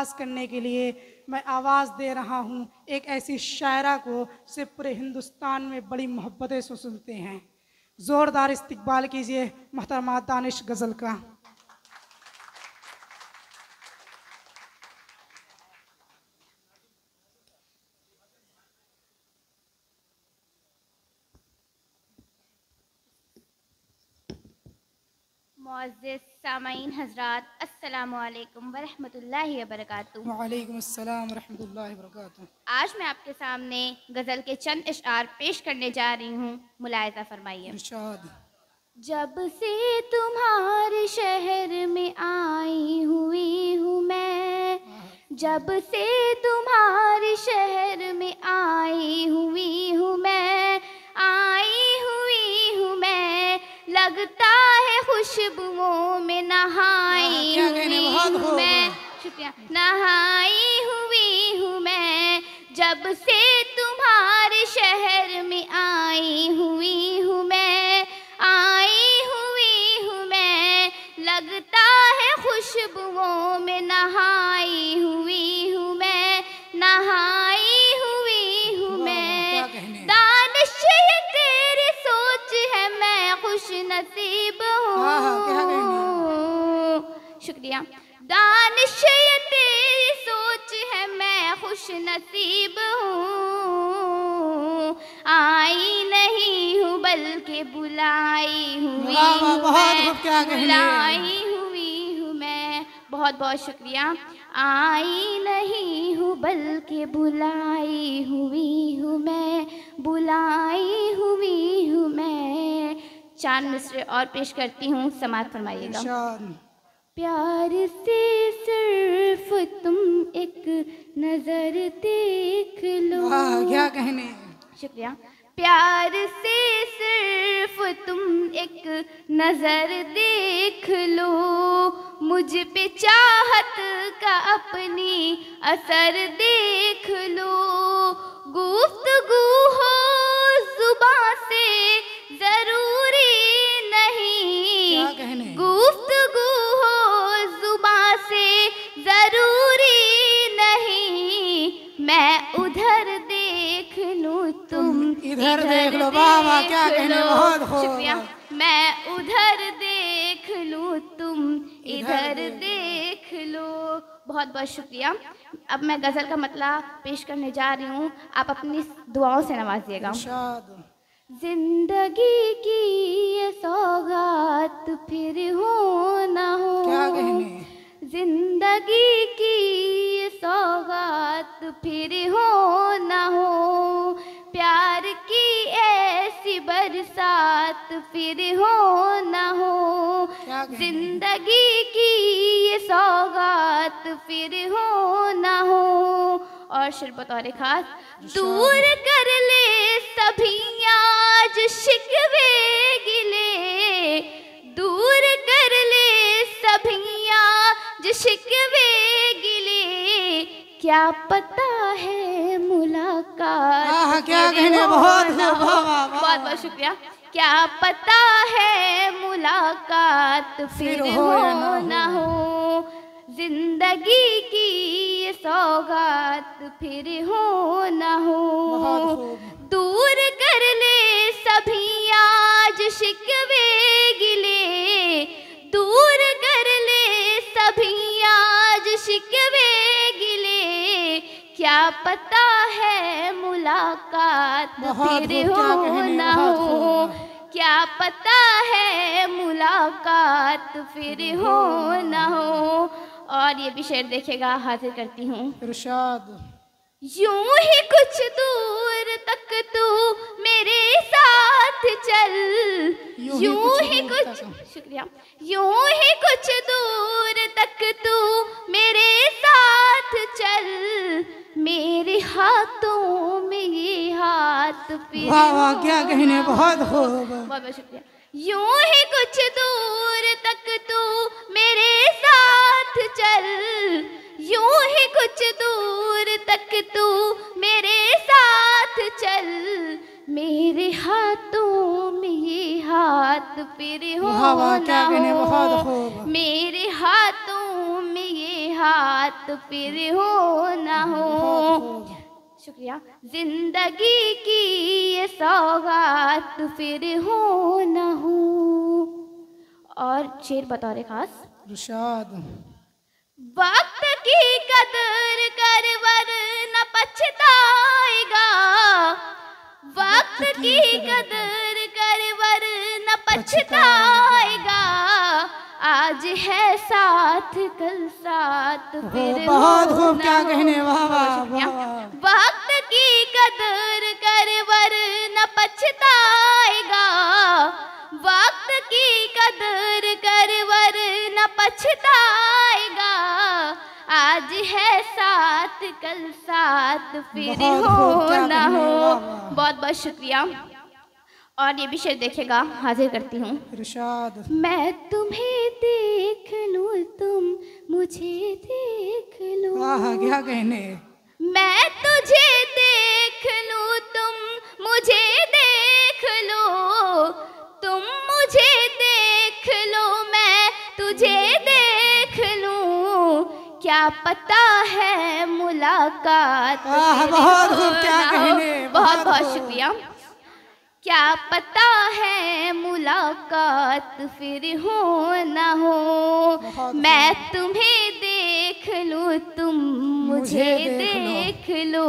आगाज़ करने के लिए मैं आवाज़ दे रहा हूँ एक ऐसी शायरा को जिसे पूरे हिंदुस्तान में बड़ी मोहब्बतें से सुनते हैं। ज़ोरदार इस्तकबाल कीजिए मोहतरमा दानिश गज़ल का। मुअज़्ज़िज़ सामाईन हज़रात, अस्सलामु अलैकुम व रहमतुल्लाहि व बरकातुहू। वालेकुम अस्सलाम व रहमतुल्लाहि व बरकातुहू। आज मैं आपके सामने गज़ल के चंद इश्आर पेश करने जा रही हूँ, मुलाहिज़ा फरमाइए। इरशाद। जब से तुम्हारे शहर में आई हुई हूँ मैं, जब से तुम्हारे शहर में आई हुई हूँ मैं, आई हुई हूँ मैं, लगता है खुशबुओं में नहाई हुई हूँ मैं। शुक्रिया। नहाई हुई हूँ मैं, जब से तुम्हारे शहर में आई हुई हूँ मैं, आई हुई हूँ मैं, लगता है खुशबुओं में नहाई हुई हूँ मैं, नहाई हुई हूँ मैं। दानिश ये तेरी सोच है, मैं खुश नसीब हूँ। शुक्रिया। दानिश ये तेरी सोच है, मैं खुश नसीब हूँ। आई नहीं हूँ बल्कि बुलाई हुई हूँ मैं, बुलाई हुई हूँ मैं। बहुत बहुत शुक्रिया। आई नहीं हूँ बल्कि बुलाई हुई हूँ मैं, बुलाई हुई हूँ मैं। 4 मिसरे और पेश करती हूँ, समाअत फरमाइएगा। प्यार से सिर्फ तुम एक नजर देख लो। क्या कहने। शुक्रिया। प्यार से सिर्फ तुम एक नजर देख लो, मुझ पे चाहत का अपनी असर देख लो। गुफ्तगू हो जुबां से जरूरी नहीं, गुफ्तगू हो जुबां से जरूरी नहीं, मैं उधर देख लूं तुम इधर देख लो। बाबा क्या कहने। बहुत शुक्रिया। मैं उधर देख लूं तुम इधर देख लो। बहुत बहुत शुक्रिया। अब मैं गज़ल का मतलब पेश करने जा रही हूँ, आप अपनी दुआओं से नवाजिएगा। जिंदगी की ये सौगात फिर हो ना हो, क्या कहने। जिंदगी की ये सौगात फिर हो ना हो, प्यार की ऐसी बरसात फिर हो ना हो, जिंदगी की ये सौगात फिर हो ना हो। और शेर बतौर खास, दूर कर ले सभी आज शिकवे गिले, दूर कर ले सभी आज शिकवे गिले, क्या पता है मुलाकात। क्या कहने। बहुत बहुत शुक्रिया। क्या पता है मुलाकात फिर हो ना हो, जिंदगी की ये सौगात फिर हो ना हो। दूर कर ले सभी आज शिकवे गिले, दूर कर ले सभी आज शिकवे गिले, क्या पता है मुलाकात फिर हो ना हो, क्या पता है मुलाकात फिर हो ना हो। और ये भी शेर देखेगा, हाजिर करती हूँ। इरशाद। यूं ही कुछ दूर तक तू मेरे साथ चल, यूं ही कुछ, शुक्रिया, यूं ही कुछ दूर तक तू मेरे साथ चल, मेरे हाथों में ये हाथ फिर। वाह क्या कहने। बहुत खूब। बहुत शुक्रिया। यूं ही कुछ दूर तक तू मेरे साथ चल, यूं ही कुछ दूर तक तू मेरे साथ चल, मेरे हाथों में ये हाथ फिर हो ना हो, मेरे हाथों में ये हाथ फिर हो ना हो। शुक्रिया। जिंदगी की ये सौगात फिर हो ना हो। और शेर बतौर खास इरशाद। वक्त की कदर कर वरना पछताएगा, वक्त की कदर कर वरना पछताएगा। आज है साथ कल साथ फिर बहुत हो खूब, ना क्या हो। कहने, वाह वाह वाह। वक्त की कदर कर वरना पछताएगा, वक्त की कदर कर वरना पछताएगा। आज है साथ कल साथ फिर बहुत हो खूब, क्या ना कहने, हो। वाह वाह। बहुत बहुत शुक्रिया। और ये भी शेर देखेगा, हाजिर करती हूँ। इरशाद। मैं तुम्हें देख लूँ तुम मुझे देख लो, हाँ क्या कहने। मैं तुझे देख लूँ तुम मुझे देख लो, तुम मुझे देख लो मैं तुझे देख लूँ। क्या पता है मुलाकात फिर बहुत हो खूब, क्या ना हो। कहने, बहुत बहुत खूब। शुक्रिया। क्या पता है मुलाकात फिर हो ना हो। मैं तुम्हें देख लूँ तुम मुझे देख लो,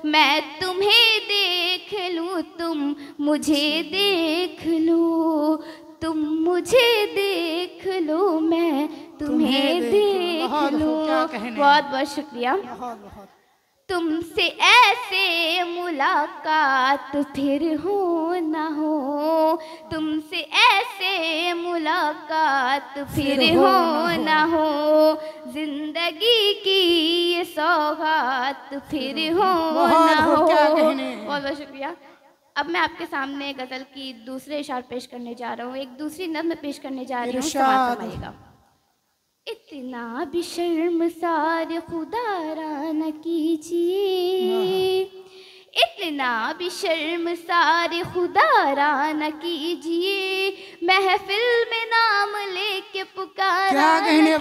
मैं तुम्हें देख लूँ तुम मुझे देख लो, तुम मुझे देख लो मैं तुम्हें देख लो। बहुत बहुत शुक्रिया। तुमसे ऐसे मुलाकात फिर हो ना हो, तुमसे ऐसे मुलाकात फिर हो ना हो। जिंदगी की ये सौगात फिर हो ना हो। बहुत बहुत शुक्रिया। अब मैं आपके सामने गज़ल की दूसरे इशार पेश करने जा रहा हूँ, एक दूसरी नज़्म पेश करने जा रही हूँ। समाअत फरमाइएगा। इतना भी शर्मसार खुदारा न कीजिए, इतना भी शर्मसार खुदारा न कीजिए। महफिल में नाम लेके पुकारा न कीजिए।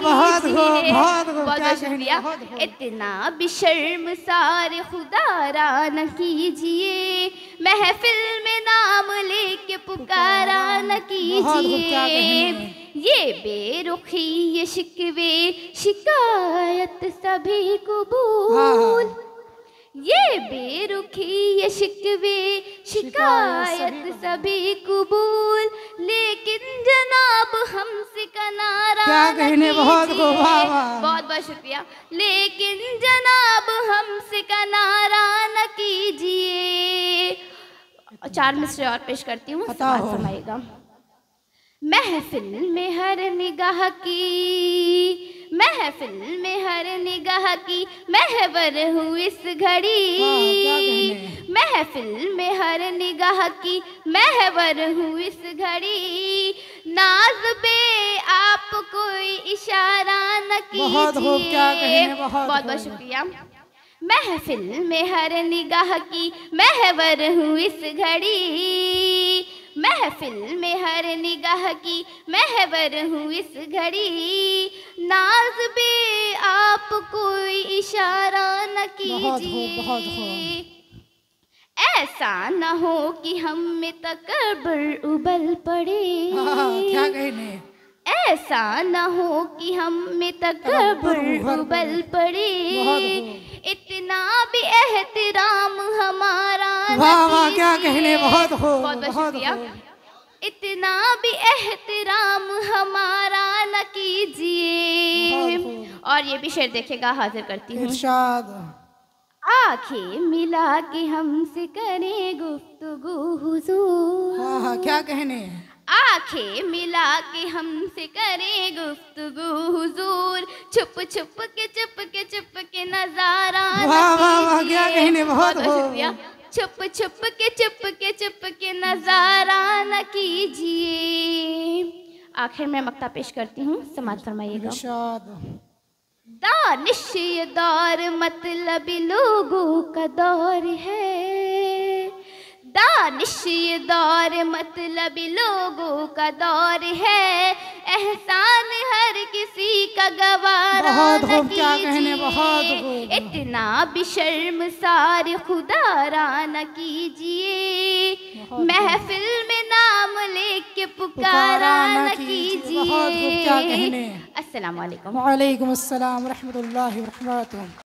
बहुत शुक्रिया। इतना भी शर्मसार खुदारा न कीजिए, महफिल में नाम लेके पुकारा न कीजिए। ये बेरुखी ये शिकवे शिकायत सभी कबूल, ये बेरुखी ये शिकवे शिकायत सभी कबूल। लेकिन जनाब हमसे किनारा न कीजिए। बहुत बहुत शुक्रिया। लेकिन जनाब हमसे किनारा न कीजिए। 4 मिसरे और पेश करती हूँ, फरमाइएगा। महफिल में हर निगाह की, महफिल में हर निगाह की महवर हूँ इस घड़ी। महफिल में हर निगाह की महवर हूँ इस घड़ी। नाज बे आप कोई इशारा न कीजिए। बहुत बहुत शुक्रिया। महफिल में हर निगाह की महवर हूँ इस घड़ी, महफिल में हर निगाह की महवर हूँ इस घड़ी। नाज बे आप कोई इशारा न कीजिए। ऐसा न हो कि हम में तकब्बुर उबल पड़े, क्या कहने। ऐसा न हो कि हम में तकब्बुर उबल पड़े। इतना भी एहतराम हमारा न क्या कहने। बहुत शुक्रिया। इतना भी एहतराम हमारा न कीजिए। और ये भी शेर देखेगा, हाजिर करती हूँ। आंखें मिला के हमसे करें गुफ्तगू हुजूर। क्या कहने। आंखें मिला के हमसे करे गुफ्तगू हुजूर। छुप छुप के नजारा न कीजिए। बहुत शुक्रिया। छुप छुप के नजारा न कीजिए। आखिर में मक्ता पेश करती हूँ, समाअत फरमाइएगा। दानिश ये दौर मतलबी लोगों का दौर है, दानिश ये दौर मतलबी लोगों का दौर है। एहसान हर किसी का गवारा बहुत न खूब, क्या कहने, कीजिए। बहुत खूब। इतना भी शर्मसार खुदारा न कीजिए, बहुत महफिल में नाम लेके पुकारा न कीजिए। बहुत खूब, क्या कहने। अस्सलाम वालेकुम। वालेकुम अस्सलाम रहमतुल्लाहि व बरकातुहू।